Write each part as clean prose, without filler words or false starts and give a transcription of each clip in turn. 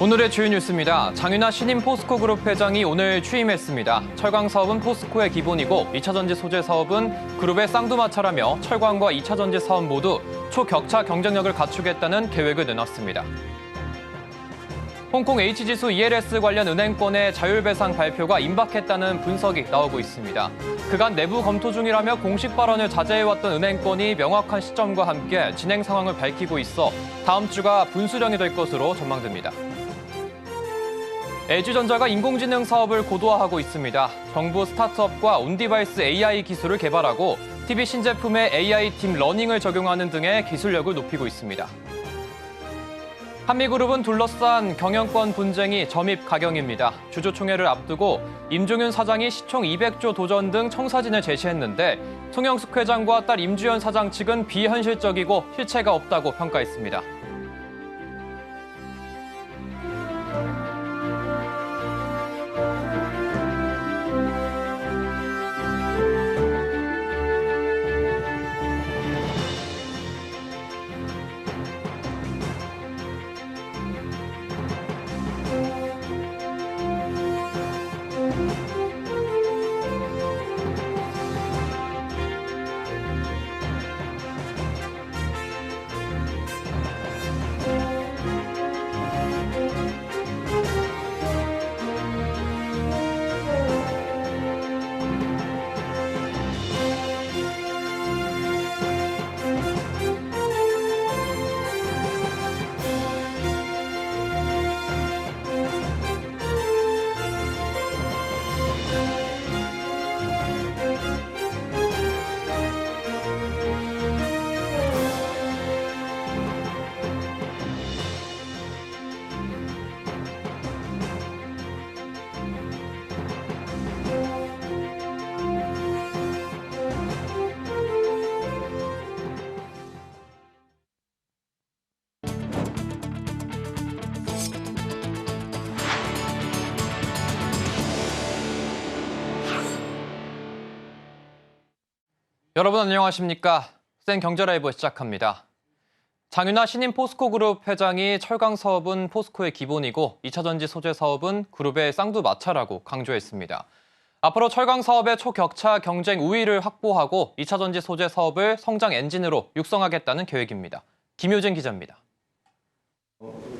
오늘의 주요 뉴스입니다. 장윤하 신임 포스코그룹 회장이 오늘 취임했습니다. 철강 사업은 포스코의 기본이고 2차 전지 소재 사업은 그룹의 쌍두마차라며 철강과 2차 전지 사업 모두 초격차 경쟁력을 갖추겠다는 계획을 내놨습니다. 홍콩 H지수 ELS 관련 은행권의 자율배상 발표가 임박했다는 분석이 나오고 있습니다. 그간 내부 검토 중이라며 공식 발언을 자제해왔던 은행권이 명확한 시점과 함께 진행 상황을 밝히고 있어 다음 주가 분수령이 될 것으로 전망됩니다. LG전자가 인공지능 사업을 고도화하고 있습니다. 정부 스타트업과 온디바이스 AI 기술을 개발하고 TV 신제품에 AI팀 러닝을 적용하는 등의 기술력을 높이고 있습니다. 한미그룹은 둘러싼 경영권 분쟁이 점입 가경입니다. 주주총회를 앞두고 임종윤 사장이 시총 200조 도전 등 청사진을 제시했는데 송영숙 회장과 딸 임주연 사장 측은 비현실적이고 실체가 없다고 평가했습니다. 여러분 안녕하십니까? 생경제라이브 시작합니다. 장윤하 신임 포스코그룹 회장이 철강 사업은 포스코의 기본이고 2차 전지 소재 사업은 그룹의 쌍두마차라고 강조했습니다. 앞으로 철강 사업의 초격차 경쟁 우위를 확보하고 2차 전지 소재 사업을 성장 엔진으로 육성하겠다는 계획입니다. 김효진 기자입니다.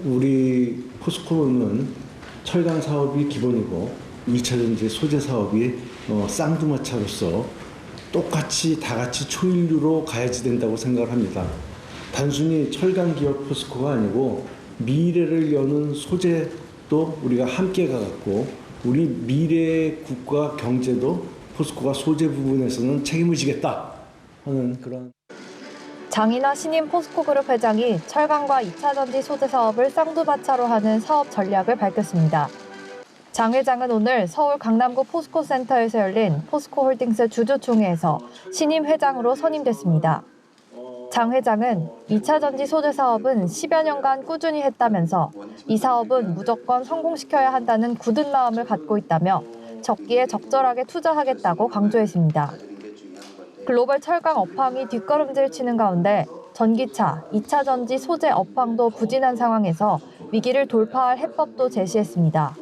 우리 포스코는 철강 사업이 기본이고 2차 전지 소재 사업이 쌍두마차로서 똑같이 다 같이 초일류로 가야지 된다고 생각을 합니다. 단순히 철강 기업 포스코가 아니고 미래를 여는 소재도 우리가 함께 가갖고 우리 미래의 국가 경제도 포스코가 소재 부분에서는 책임을 지겠다 하는 그런. 장윤하 신임 포스코그룹 회장이 철강과 2차 전지 소재 사업을 쌍두마차로 하는 사업 전략을 밝혔습니다. 장 회장은 오늘 서울 강남구 포스코센터에서 열린 포스코홀딩스 주주총회에서 신임 회장으로 선임됐습니다. 장 회장은 2차 전지 소재 사업은 10여 년간 꾸준히 했다면서 이 사업은 무조건 성공시켜야 한다는 굳은 마음을 갖고 있다며 적기에 적절하게 투자하겠다고 강조했습니다. 글로벌 철강 업황이 뒷걸음질 치는 가운데 전기차, 2차 전지 소재 업황도 부진한 상황에서 위기를 돌파할 해법도 제시했습니다.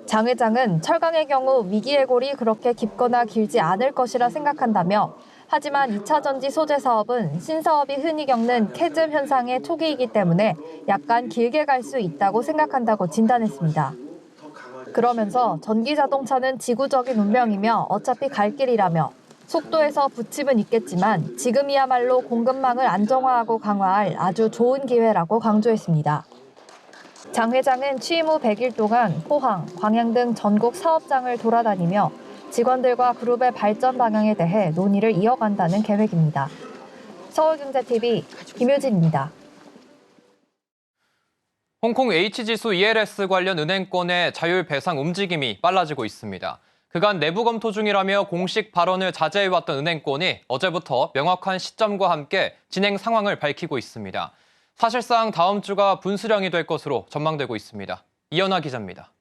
장 회장은 철강의 경우 위기의 골이 그렇게 깊거나 길지 않을 것이라 생각한다며 하지만 2차 전지 소재 사업은 신사업이 흔히 겪는 캐즘 현상의 초기이기 때문에 약간 길게 갈 수 있다고 생각한다고 진단했습니다. 그러면서 전기자동차는 지구적인 운명이며 어차피 갈 길이라며 속도에서 부침은 있겠지만 지금이야말로 공급망을 안정화하고 강화할 아주 좋은 기회라고 강조했습니다. 장 회장은 취임 후 100일 동안 포항, 광양 등 전국 사업장을 돌아다니며 직원들과 그룹의 발전 방향에 대해 논의를 이어간다는 계획입니다. 서울경제TV 김효진입니다. 홍콩 H지수 ELS 관련 은행권의 자율 배상 움직임이 빨라지고 있습니다. 그간 내부 검토 중이라며 공식 발언을 자제해왔던 은행권이 어제부터 명확한 시점과 함께 진행 상황을 밝히고 있습니다. 사실상 다음 주가 분수령이 될 것으로 전망되고 있습니다. 이연아 기자입니다.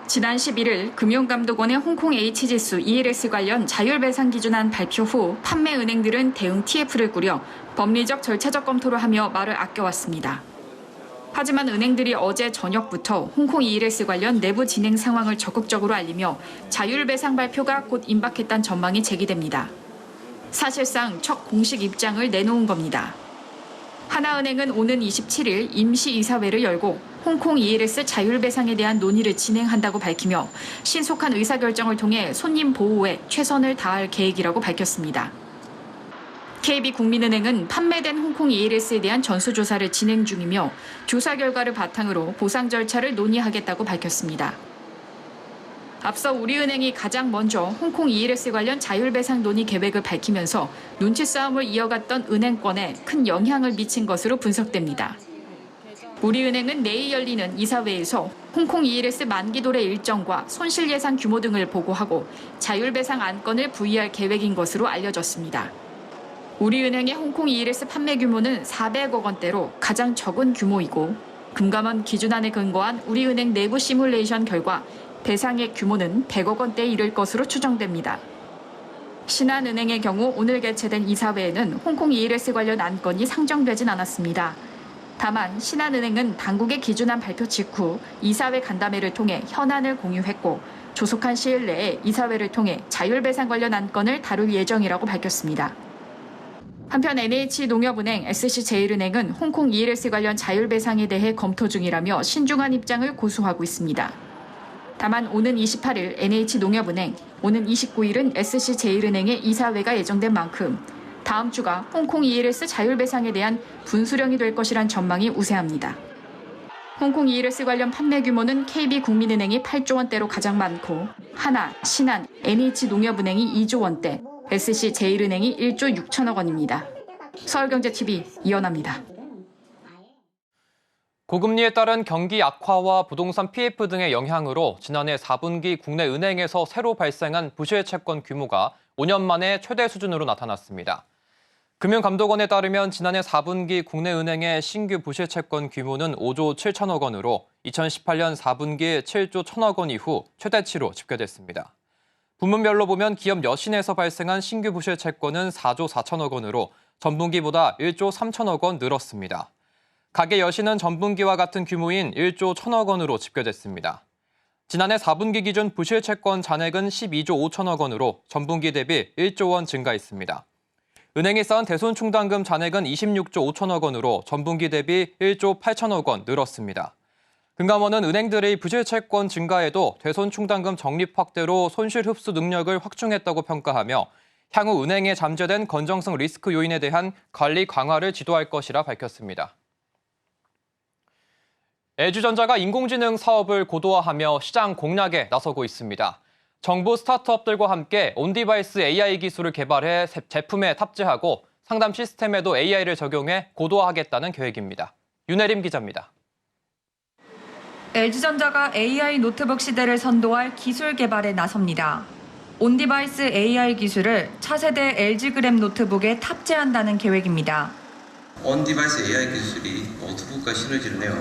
지난 11일 금융감독원의 홍콩 H지수 ELS 관련 자율배상 기준안 발표 후 판매 은행들은 대응 TF를 꾸려 법리적 절차적 검토를 하며 말을 아껴왔습니다. 하지만 은행들이 어제 저녁부터 홍콩 ELS 관련 내부 진행 상황을 적극적으로 알리며 자율배상 발표가 곧 임박했다는 전망이 제기됩니다. 사실상 첫 공식 입장을 내놓은 겁니다. 하나은행은 오는 27일 임시이사회를 열고 홍콩 ELS 자율배상에 대한 논의를 진행한다고 밝히며 신속한 의사결정을 통해 손님 보호에 최선을 다할 계획이라고 밝혔습니다. KB국민은행은 판매된 홍콩 ELS에 대한 전수조사를 진행 중이며 조사 결과를 바탕으로 보상 절차를 논의하겠다고 밝혔습니다. 앞서 우리은행이 가장 먼저 홍콩 ELS 관련 자율배상 논의 계획을 밝히면서 눈치 싸움을 이어갔던 은행권에 큰 영향을 미친 것으로 분석됩니다. 우리은행은 내일 열리는 이사회에서 홍콩 ELS 만기 도래 일정과 손실 예상 규모 등을 보고하고 자율배상 안건을 부의할 계획인 것으로 알려졌습니다. 우리은행의 홍콩 ELS 판매 규모는 400억 원대로 가장 적은 규모이고 금감원 기준안에 근거한 우리은행 내부 시뮬레이션 결과 배상액 규모는 100억 원대에 이를 것으로 추정됩니다. 신한은행의 경우 오늘 개최된 이사회에는 홍콩 ELS 관련 안건이 상정되진 않았습니다. 다만 신한은행은 당국의 기준안 발표 직후 이사회 간담회를 통해 현안을 공유했고 조속한 시일 내에 이사회를 통해 자율배상 관련 안건을 다룰 예정이라고 밝혔습니다. 한편 NH농협은행, SC제일은행은 홍콩 ELS 관련 자율배상에 대해 검토 중이라며 신중한 입장을 고수하고 있습니다. 다만 오는 28일 NH농협은행, 오는 29일은 SC제일은행의 이사회가 예정된 만큼 다음 주가 홍콩 ELS 자율배상에 대한 분수령이 될 것이란 전망이 우세합니다. 홍콩 ELS 관련 판매 규모는 KB국민은행이 8조 원대로 가장 많고 하나, 신한, NH농협은행이 2조 원대, SC제일은행이 1조 6천억 원입니다. 서울경제TV 이연아입니다. 고금리에 따른 경기 악화와 부동산 PF 등의 영향으로 지난해 4분기 국내 은행에서 새로 발생한 부실 채권 규모가 5년 만에 최대 수준으로 나타났습니다. 금융감독원에 따르면 지난해 4분기 국내 은행의 신규 부실 채권 규모는 5조 7천억 원으로 2018년 4분기 7조 1천억 원 이후 최대치로 집계됐습니다. 부문별로 보면 기업 여신에서 발생한 신규 부실 채권은 4조 4천억 원으로 전분기보다 1조 3천억 원 늘었습니다. 가계 여신은 전분기와 같은 규모인 1조 1천억 원으로 집계됐습니다. 지난해 4분기 기준 부실 채권 잔액은 12조 5천억 원으로 전분기 대비 1조 원 증가했습니다. 은행이 쌓은 대손 충당금 잔액은 26조 5천억 원으로 전분기 대비 1조 8천억 원 늘었습니다. 금감원은 은행들의 부실 채권 증가에도 대손 충당금 적립 확대로 손실 흡수 능력을 확충했다고 평가하며 향후 은행에 잠재된 건정성 리스크 요인에 대한 관리 강화를 지도할 것이라 밝혔습니다. LG전자가 인공지능 사업을 고도화하며 시장 공략에 나서고 있습니다. 정부 스타트업들과 함께 온디바이스 AI 기술을 개발해 제품에 탑재하고 상담 시스템에도 AI를 적용해 고도화하겠다는 계획입니다. 윤혜림 기자입니다. LG전자가 AI 노트북 시대를 선도할 기술 개발에 나섭니다. 온디바이스 AI 기술을 차세대 LG그램 노트북에 탑재한다는 계획입니다. 온디바이스 AI 기술이 노트북과 시너지를 내어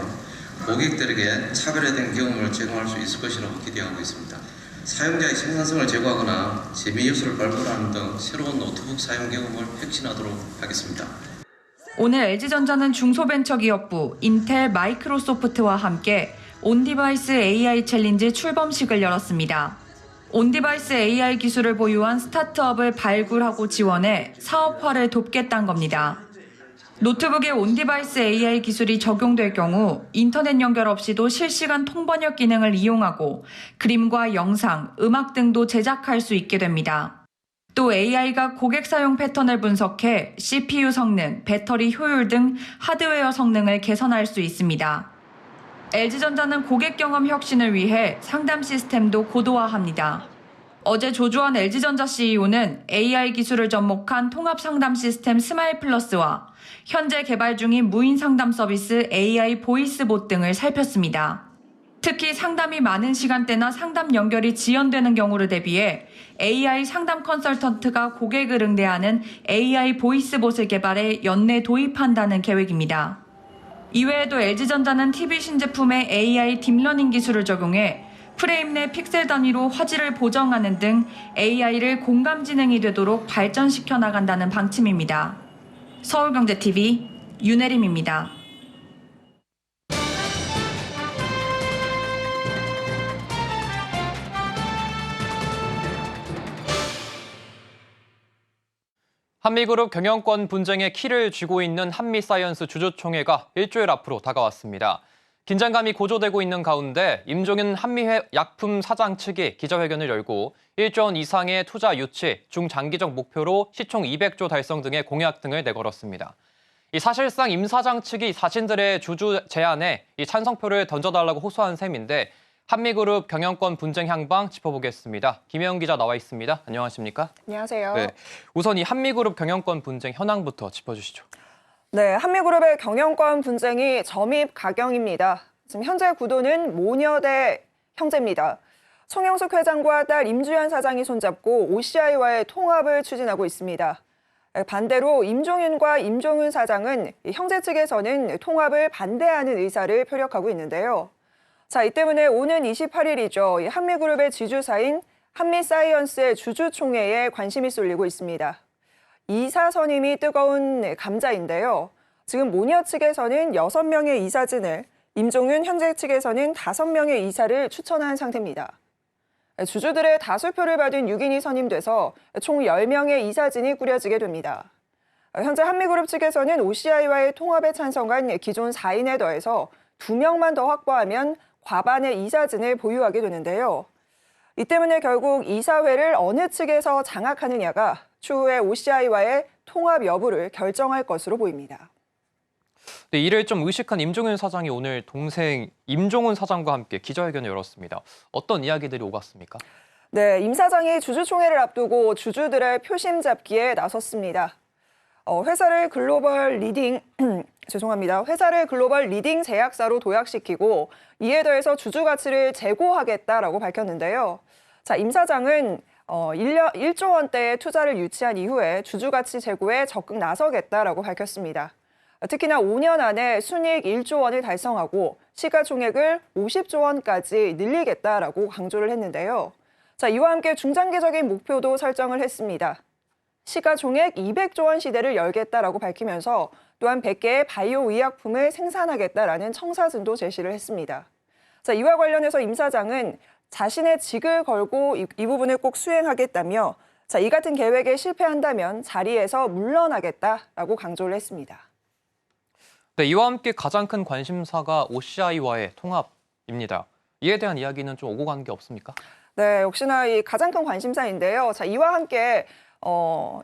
고객들에게 차별화된 경험을 제공할 수 있을 것이라고 기대하고 있습니다. 사용자의 생산성을 제고하거나 재미 요소를 발굴하는 등 새로운 노트북 사용 경험을 혁신하도록 하겠습니다. 오늘 LG전자는 중소벤처기업부 인텔 마이크로소프트와 함께 온디바이스 AI 챌린지 출범식을 열었습니다. 온디바이스 AI 기술을 보유한 스타트업을 발굴하고 지원해 사업화를 돕겠다는 겁니다. 노트북에 온디바이스 AI 기술이 적용될 경우 인터넷 연결 없이도 실시간 통번역 기능을 이용하고 그림과 영상, 음악 등도 제작할 수 있게 됩니다. 또 AI가 고객 사용 패턴을 분석해 CPU 성능, 배터리 효율 등 하드웨어 성능을 개선할 수 있습니다. LG전자는 고객 경험 혁신을 위해 상담 시스템도 고도화합니다. 어제 조주환 LG전자 CEO는 AI 기술을 접목한 통합 상담 시스템 스마일 플러스와 현재 개발 중인 무인 상담 서비스 AI 보이스봇 등을 살폈습니다. 특히 상담이 많은 시간대나 상담 연결이 지연되는 경우를 대비해 AI 상담 컨설턴트가 고객을 응대하는 AI 보이스봇을 개발해 연내 도입한다는 계획입니다. 이외에도 LG전자는 TV 신제품에 AI 딥러닝 기술을 적용해 프레임 내 픽셀 단위로 화질을 보정하는 등 AI를 공감지능이 되도록 발전시켜 나간다는 방침입니다. 서울경제TV 윤혜림입니다. 한미그룹 경영권 분쟁의 키를 쥐고 있는 한미사이언스 주주총회가 일주일 앞으로 다가왔습니다. 긴장감이 고조되고 있는 가운데 임종윤 한미회 약품 사장 측이 기자회견을 열고 1조 원 이상의 투자 유치, 중장기적 목표로 시총 200조 달성 등의 공약 등을 내걸었습니다. 사실상 임 사장 측이 자신들의 주주 제안에 찬성표를 던져달라고 호소한 셈인데 한미그룹 경영권 분쟁 향방 짚어보겠습니다. 김혜영 기자 나와 있습니다. 안녕하십니까? 안녕하세요. 네, 우선 이 한미그룹 경영권 분쟁 현황부터 짚어주시죠. 네, 한미그룹의 경영권 분쟁이 점입 가경입니다. 지금 현재 구도는 모녀 대 형제입니다. 송영숙 회장과 딸 임주연 사장이 손잡고 OCI와의 통합을 추진하고 있습니다. 반대로 임종윤과 임종훈 사장은 형제 측에서는 통합을 반대하는 의사를 표력하고 있는데요. 자, 이 때문에 오는 28일이죠. 한미그룹의 지주사인 한미사이언스의 주주총회에 관심이 쏠리고 있습니다. 이사 선임이 뜨거운 감자인데요. 지금 모녀 측에서는 6명의 이사진을, 임종윤 형제 측에서는 5명의 이사를 추천한 상태입니다. 주주들의 다수표를 받은 6인이 선임돼서 총 10명의 이사진이 꾸려지게 됩니다. 현재 한미그룹 측에서는 OCI와의 통합에 찬성한 기존 4인에 더해서 2명만 더 확보하면 과반의 이사진을 보유하게 되는데요. 이 때문에 결국 이사회를 어느 측에서 장악하느냐가 추후에 OCI와의 통합 여부를 결정할 것으로 보입니다. 네, 이를 좀 의식한 임종윤 사장이 오늘 동생 임종훈 사장과 함께 기자회견을 열었습니다. 어떤 이야기들이 오갔습니까? 네, 임 사장이 주주총회를 앞두고 주주들의 표심 잡기에 나섰습니다. 회사를 글로벌 리딩 제약사로 도약시키고 이에 더해서 주주 가치를 제고하겠다라고 밝혔는데요. 자, 임 사장은 1조 원대의 투자를 유치한 이후에 주주 가치 제고에 적극 나서겠다라고 밝혔습니다. 특히나 5년 안에 순이익 1조 원을 달성하고 시가총액을 50조 원까지 늘리겠다라고 강조를 했는데요. 자, 이와 함께 중장기적인 목표도 설정을 했습니다. 시가총액 200조 원 시대를 열겠다라고 밝히면서 또한 100개의 바이오 의약품을 생산하겠다라는 청사진도 제시를 했습니다. 자, 이와 관련해서 임 사장은 자신의 직을 걸고 이 부분을 꼭 수행하겠다며 자, 이 같은 계획에 실패한다면 자리에서 물러나겠다라고 강조를 했습니다. 네, 이와 함께 가장 큰 관심사가 OCI와의 통합입니다. 이에 대한 이야기는 좀 오고 간 게 없습니까? 네, 역시나 이 가장 큰 관심사인데요. 자, 이와 함께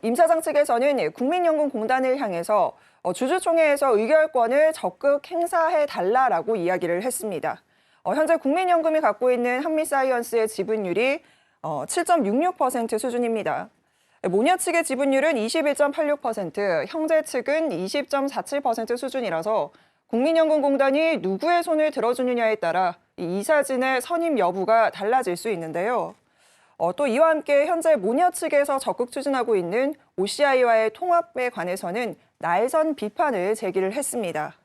임 사장 측에서는 국민연금공단을 향해서 주주총회에서 의결권을 적극 행사해달라라고 이야기를 했습니다. 현재 국민연금이 갖고 있는 한미사이언스의 지분율이 7.66% 수준입니다. 모녀 측의 지분율은 21.86%, 형제 측은 20.47% 수준이라서 국민연금공단이 누구의 손을 들어주느냐에 따라 이 이사진의 선임 여부가 달라질 수 있는데요. 또 이와 함께 현재 모녀 측에서 적극 추진하고 있는 OCI와의 통합에 관해서는 날선 비판을 제기를 했습니다.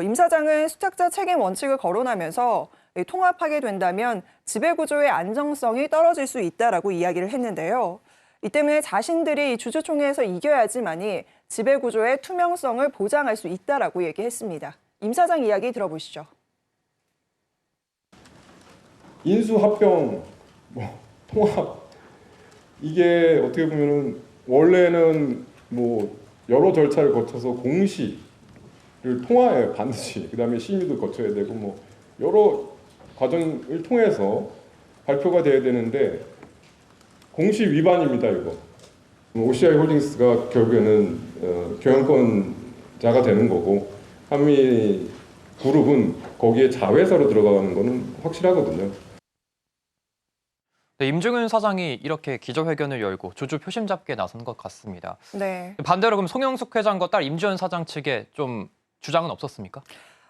임 사장은 수탁자 책임 원칙을 거론하면서 통합하게 된다면 지배구조의 안정성이 떨어질 수 있다라고 이야기를 했는데요. 이 때문에 자신들이 주주총회에서 이겨야지만이 지배구조의 투명성을 보장할 수 있다라고 얘기했습니다. 임 사장 이야기 들어보시죠. 인수합병, 통합 이게 어떻게 보면은 원래는 여러 절차를 거쳐서 공시를 통화해 반드시 그다음에 심의도 거쳐야 되고 여러 과정을 통해서 발표가 돼야 되는데 공시 위반입니다 이거. OCI 홀딩스가 결국에는 경영권자가 되는 거고 한미 그룹은 거기에 자회사로 들어가는 거는 확실하거든요. 네, 임종윤 사장이 이렇게 기자회견을 열고 주주 표심 잡기에 나선 것 같습니다. 네. 반대로 그럼 송영숙 회장과 딸 임주연 사장 측에 좀 주장은 없었습니까?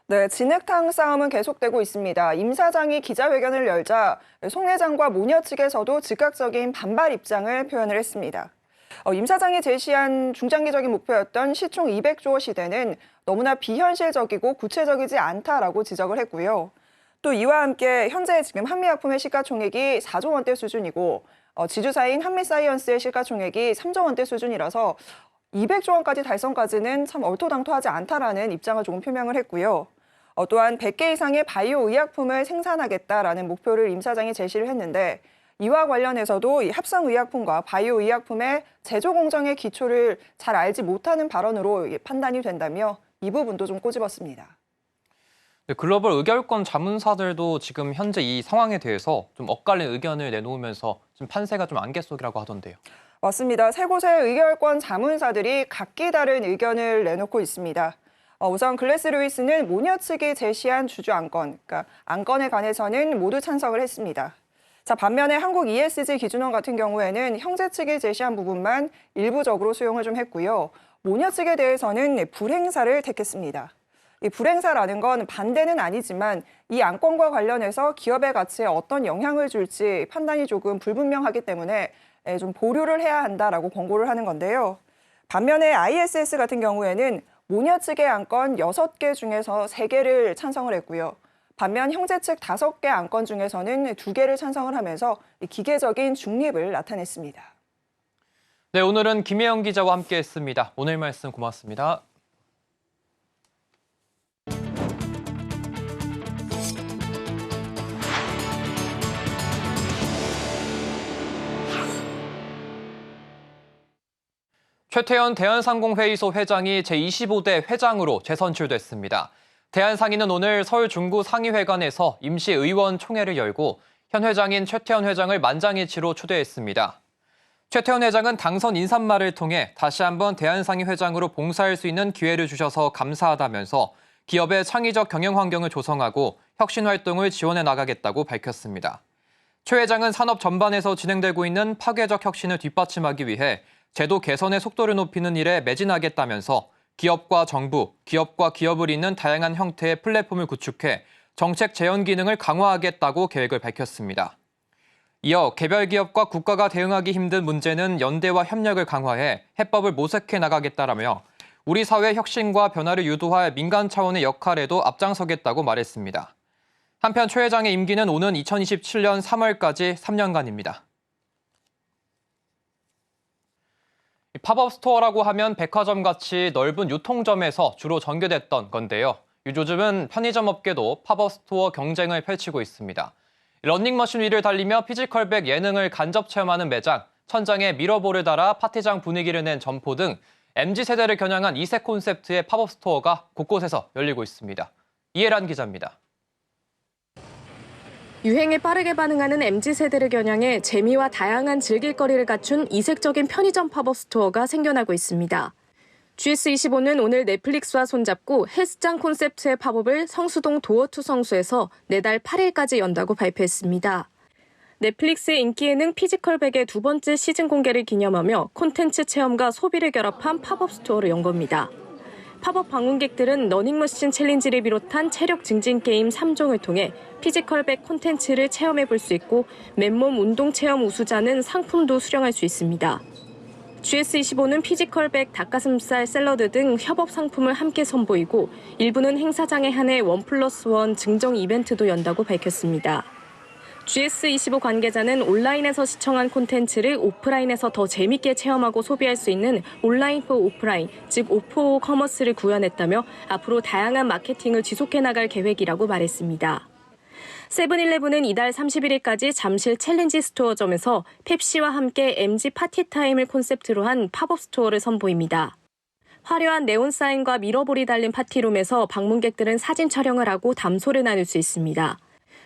네, 진흙탕 싸움은 계속되고 있습니다. 임 사장이 기자회견을 열자 송 회장과 모녀 측에서도 즉각적인 반발 입장을 표현을 했습니다. 임 사장이 제시한 중장기적인 목표였던 시총 200조 시대는 너무나 비현실적이고 구체적이지 않다라고 지적을 했고요. 또 이와 함께 현재 지금 한미약품의 시가총액이 4조 원대 수준이고 지주사인 한미사이언스의 시가총액이 3조 원대 수준이라서 200조 원까지 달성까지는 참 얼토당토하지 않다라는 입장을 조금 표명을 했고요. 또한 100개 이상의 바이오 의약품을 생산하겠다라는 목표를 임 사장이 제시를 했는데 이와 관련해서도 이 합성의약품과 바이오의약품의 제조 공정의 기초를 잘 알지 못하는 발언으로 판단이 된다며 이 부분도 좀 꼬집었습니다. 글로벌 의결권 자문사들도 지금 현재 이 상황에 대해서 좀 엇갈린 의견을 내놓으면서 지금 판세가 좀 안개 속이라고 하던데요. 맞습니다. 세 곳의 의결권 자문사들이 각기 다른 의견을 내놓고 있습니다. 우선 글래스 루이스는 모녀 측이 제시한 주주 안건, 그러니까 안건에 관해서는 모두 찬성을 했습니다. 자, 반면에 한국 ESG 기준원 같은 경우에는 형제 측이 제시한 부분만 일부적으로 수용을 좀 했고요. 모녀 측에 대해서는 불행사를 택했습니다. 이 불행사라는 건 반대는 아니지만 이 안건과 관련해서 기업의 가치에 어떤 영향을 줄지 판단이 조금 불분명하기 때문에 좀 보류를 해야 한다라고 권고를 하는 건데요. 반면에 ISS 같은 경우에는 모녀 측의 안건 6개 중에서 3개를 찬성을 했고요. 반면 형제 측 5개 안건 중에서는 2개를 찬성을 하면서 기계적인 중립을 나타냈습니다. 네, 오늘은 김혜영 기자와 함께했습니다. 오늘 말씀 고맙습니다. 최태원 대한상공회의소 회장이 제25대 회장으로 재선출됐습니다. 대한상인은 오늘 서울 중구 상의회관에서 임시 의원 총회를 열고 현 회장인 최태원 회장을 만장일치로 초대했습니다. 최태원 회장은 당선 인사말을 통해 다시 한번 대한상의 회장으로 봉사할 수 있는 기회를 주셔서 감사하다면서 기업의 창의적 경영 환경을 조성하고 혁신 활동을 지원해 나가겠다고 밝혔습니다. 최 회장은 산업 전반에서 진행되고 있는 파괴적 혁신을 뒷받침하기 위해 제도 개선의 속도를 높이는 일에 매진하겠다면서 기업과 정부, 기업과 기업을 잇는 다양한 형태의 플랫폼을 구축해 정책 재현 기능을 강화하겠다고 계획을 밝혔습니다. 이어 개별 기업과 국가가 대응하기 힘든 문제는 연대와 협력을 강화해 해법을 모색해 나가겠다라며 우리 사회 혁신과 변화를 유도할 민간 차원의 역할에도 앞장서겠다고 말했습니다. 한편 최 회장의 임기는 오는 2027년 3월까지 3년간입니다. 팝업 스토어라고 하면 백화점같이 넓은 유통점에서 주로 전개됐던 건데요. 요즘은 편의점 업계도 팝업 스토어 경쟁을 펼치고 있습니다. 러닝머신 위를 달리며 피지컬백 예능을 간접 체험하는 매장, 천장에 미러볼을 달아 파티장 분위기를 낸 점포 등 MZ세대를 겨냥한 2세 콘셉트의 팝업 스토어가 곳곳에서 열리고 있습니다. 이해란 기자입니다. 유행에 빠르게 반응하는 MZ세대를 겨냥해 재미와 다양한 즐길거리를 갖춘 이색적인 편의점 팝업 스토어가 생겨나고 있습니다. GS25는 오늘 넷플릭스와 손잡고 헬스장 콘셉트의 팝업을 성수동 도어투 성수에서 내달 8일까지 연다고 발표했습니다. 넷플릭스의 인기 예능 피지컬백의 2번째 시즌 공개를 기념하며 콘텐츠 체험과 소비를 결합한 팝업 스토어를 연 겁니다. 팝업 방문객들은 러닝머신 챌린지를 비롯한 체력 증진 게임 3종을 통해 피지컬백 콘텐츠를 체험해 볼 수 있고 맨몸 운동 체험 우수자는 상품도 수령할 수 있습니다. GS25는 피지컬백, 닭가슴살, 샐러드 등 협업 상품을 함께 선보이고 일부는 행사장에 한해 1+1 증정 이벤트도 연다고 밝혔습니다. GS25 관계자는 온라인에서 시청한 콘텐츠를 오프라인에서 더 재밌게 체험하고 소비할 수 있는 온라인 포 오프라인, 즉 오포 커머스를 구현했다며 앞으로 다양한 마케팅을 지속해 나갈 계획이라고 말했습니다. 세븐일레븐은 이달 31일까지 잠실 챌린지 스토어점에서 펩시와 함께 MZ 파티타임을 콘셉트로 한 팝업 스토어를 선보입니다. 화려한 네온 사인과 미러볼이 달린 파티룸에서 방문객들은 사진 촬영을 하고 담소를 나눌 수 있습니다.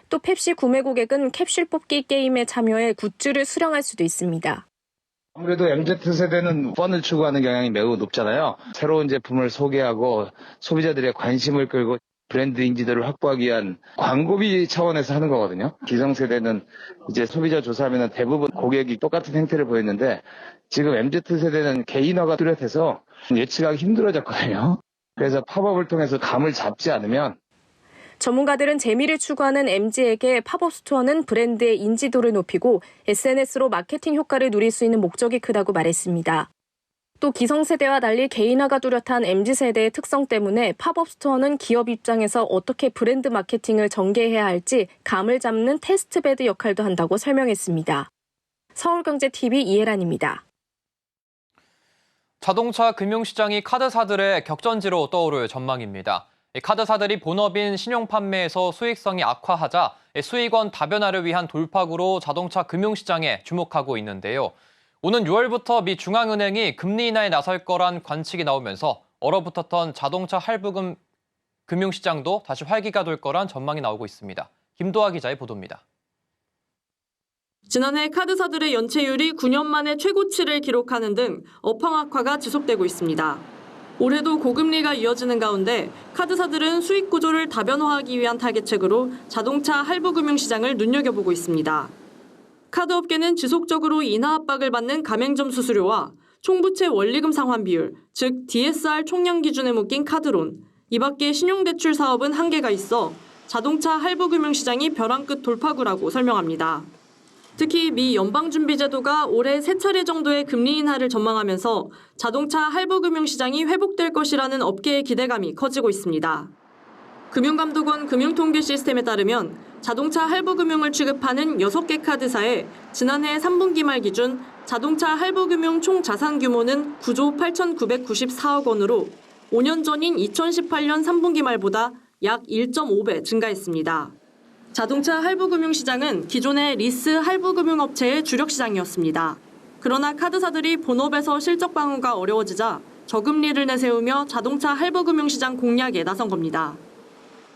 또 펩시 구매 고객은 캡슐 뽑기 게임에 참여해 굿즈를 수령할 수도 있습니다. 아무래도 MZ세대는 펀을 추구하는 경향이 매우 높잖아요. 새로운 제품을 소개하고 소비자들의 관심을 끌고 브랜드 인지도를 확보하기 위한 광고비 차원에서 하는 거거든요. 기성세대는 이제 소비자 조사하면 대부분 고객이 똑같은 행태를 보였는데 지금 MZ세대는 개인화가 뚜렷해서 예측하기 힘들어졌거든요. 그래서 팝업을 통해서 감을 잡지 않으면 전문가들은 재미를 추구하는 MZ에게 팝업 스토어는 브랜드의 인지도를 높이고 SNS로 마케팅 효과를 누릴 수 있는 목적이 크다고 말했습니다. 또 기성세대와 달리 개인화가 뚜렷한 MZ세대의 특성 때문에 팝업 스토어는 기업 입장에서 어떻게 브랜드 마케팅을 전개해야 할지 감을 잡는 테스트베드 역할도 한다고 설명했습니다. 서울경제TV 이혜란입니다. 자동차 금융시장이 카드사들의 격전지로 떠오를 전망입니다. 카드사들이 본업인 신용 판매에서 수익성이 악화하자 수익원 다변화를 위한 돌파구로 자동차 금융시장에 주목하고 있는데요. 오는 6월부터 미 중앙은행이 금리 인하에 나설 거란 관측이 나오면서 얼어붙었던 자동차 할부금 금융시장도 다시 활기가 될 거란 전망이 나오고 있습니다. 김도하 기자의 보도입니다. 지난해 카드사들의 연체율이 9년 만에 최고치를 기록하는 등 업황 악화가 지속되고 있습니다. 올해도 고금리가 이어지는 가운데 카드사들은 수익 구조를 다변화하기 위한 타겟책으로 자동차 할부 금융시장을 눈여겨보고 있습니다. 카드업계는 지속적으로 인하 압박을 받는 가맹점 수수료와 총부채 원리금 상환 비율, 즉 DSR 총량 기준에 묶인 카드론, 이 밖에 신용대출 사업은 한계가 있어 자동차 할부 금융시장이 벼랑 끝 돌파구라고 설명합니다. 특히 미 연방준비제도가 올해 3차례 정도의 금리 인하를 전망하면서 자동차 할부 금융시장이 회복될 것이라는 업계의 기대감이 커지고 있습니다. 금융감독원 금융통계 시스템에 따르면 자동차 할부 금융을 취급하는 6개 카드사의 지난해 3분기 말 기준 자동차 할부 금융 총 자산 규모는 9조 8,994억 원으로 5년 전인 2018년 3분기 말보다 약 1.5배 증가했습니다. 자동차 할부금융시장은 기존의 리스 할부금융업체의 주력 시장이었습니다. 그러나 카드사들이 본업에서 실적 방어가 어려워지자 저금리를 내세우며 자동차 할부금융시장 공략에 나선 겁니다.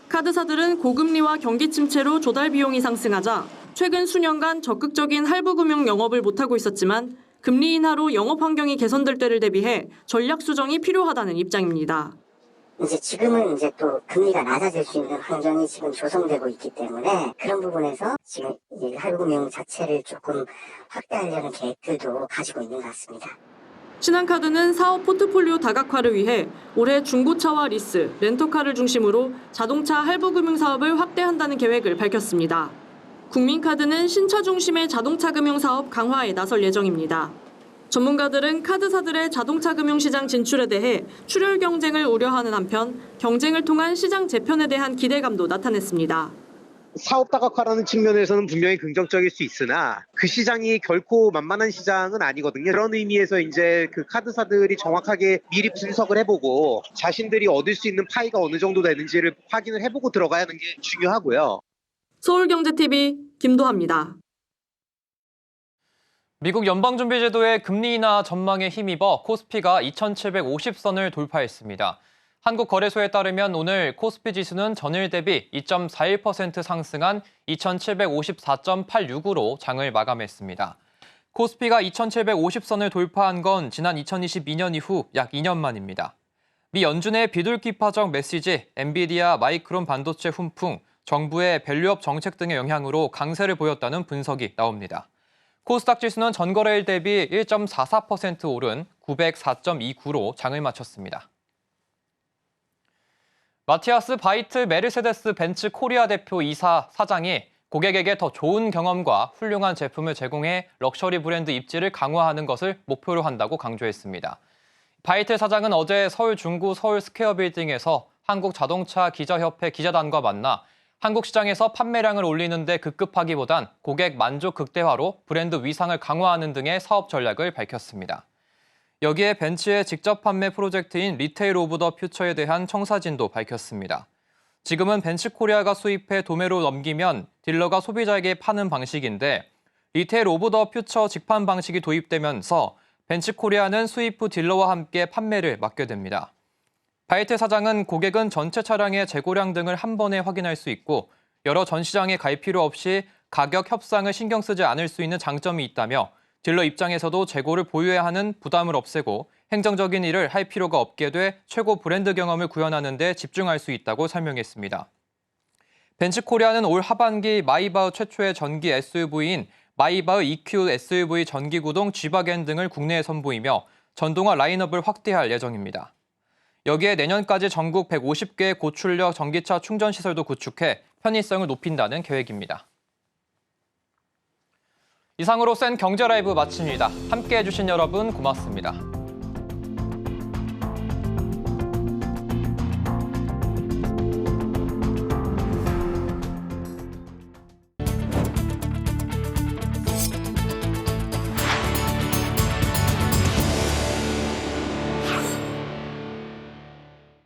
카드사들은 고금리와 경기 침체로 조달 비용이 상승하자 최근 수년간 적극적인 할부금융 영업을 못하고 있었지만 금리 인하로 영업 환경이 개선될 때를 대비해 전략 수정이 필요하다는 입장입니다. 이제 지금은 이제 또 금리가 낮아질 수 있는 환경이 지금 조성되고 있기 때문에 그런 부분에서 지금 이 할부금융 자체를 조금 확대하려는 계획들도 가지고 있는 것 같습니다. 신한카드는 사업 포트폴리오 다각화를 위해 올해 중고차와 리스, 렌터카를 중심으로 자동차 할부금융 사업을 확대한다는 계획을 밝혔습니다. 국민카드는 신차 중심의 자동차 금융 사업 강화에 나설 예정입니다. 전문가들은 카드사들의 자동차 금융시장 진출에 대해 출혈 경쟁을 우려하는 한편 경쟁을 통한 시장 재편에 대한 기대감도 나타냈습니다. 사업 다각화라는 측면에서는 분명히 긍정적일 수 있으나 그 시장이 결코 만만한 시장은 아니거든요. 그런 의미에서 이제 그 카드사들이 정확하게 미리 분석을 해보고 자신들이 얻을 수 있는 파이가 어느 정도 되는지를 확인을 해보고 들어가야 하는 게 중요하고요. 서울경제TV 김도하입니다. 미국 연방준비제도의 금리 인하 전망에 힘입어 코스피가 2,750선을 돌파했습니다. 한국거래소에 따르면 오늘 코스피 지수는 전일 대비 2.41% 상승한 2,754.86으로 장을 마감했습니다. 코스피가 2,750선을 돌파한 건 지난 2022년 이후 약 2년 만입니다. 미 연준의 비둘기파적 메시지, 엔비디아, 마이크론 반도체 훈풍, 정부의 밸류업 정책 등의 영향으로 강세를 보였다는 분석이 나옵니다. 코스닥 지수는 전거래일 대비 1.44% 오른 904.29로 장을 마쳤습니다. 마티아스 바이트 메르세데스 벤츠 코리아 대표 이사 사장이 고객에게 더 좋은 경험과 훌륭한 제품을 제공해 럭셔리 브랜드 입지를 강화하는 것을 목표로 한다고 강조했습니다. 바이트 사장은 어제 서울 중구 서울 스퀘어 빌딩에서 한국자동차 기자협회 기자단과 만나 한국 시장에서 판매량을 올리는 데 급급하기보단 고객 만족 극대화로 브랜드 위상을 강화하는 등의 사업 전략을 밝혔습니다. 여기에 벤츠의 직접 판매 프로젝트인 리테일 오브 더 퓨처에 대한 청사진도 밝혔습니다. 지금은 벤츠 코리아가 수입해 도매로 넘기면 딜러가 소비자에게 파는 방식인데 리테일 오브 더 퓨처 직판 방식이 도입되면서 벤츠 코리아는 수입 후 딜러와 함께 판매를 맡게 됩니다. 바이트 사장은 고객은 전체 차량의 재고량 등을 한 번에 확인할 수 있고 여러 전 시장에 갈 필요 없이 가격 협상을 신경 쓰지 않을 수 있는 장점이 있다며 딜러 입장에서도 재고를 보유해야 하는 부담을 없애고 행정적인 일을 할 필요가 없게 돼 최고 브랜드 경험을 구현하는 데 집중할 수 있다고 설명했습니다. 벤츠 코리아는 올 하반기 마이바흐 최초의 전기 SUV인 마이바흐 EQ SUV 전기구동 G바겐 등을 국내에 선보이며 전동화 라인업을 확대할 예정입니다. 여기에 내년까지 전국 150개의 고출력 전기차 충전시설도 구축해 편의성을 높인다는 계획입니다. 이상으로 센 경제라이브 마칩니다. 함께해 주신 여러분 고맙습니다.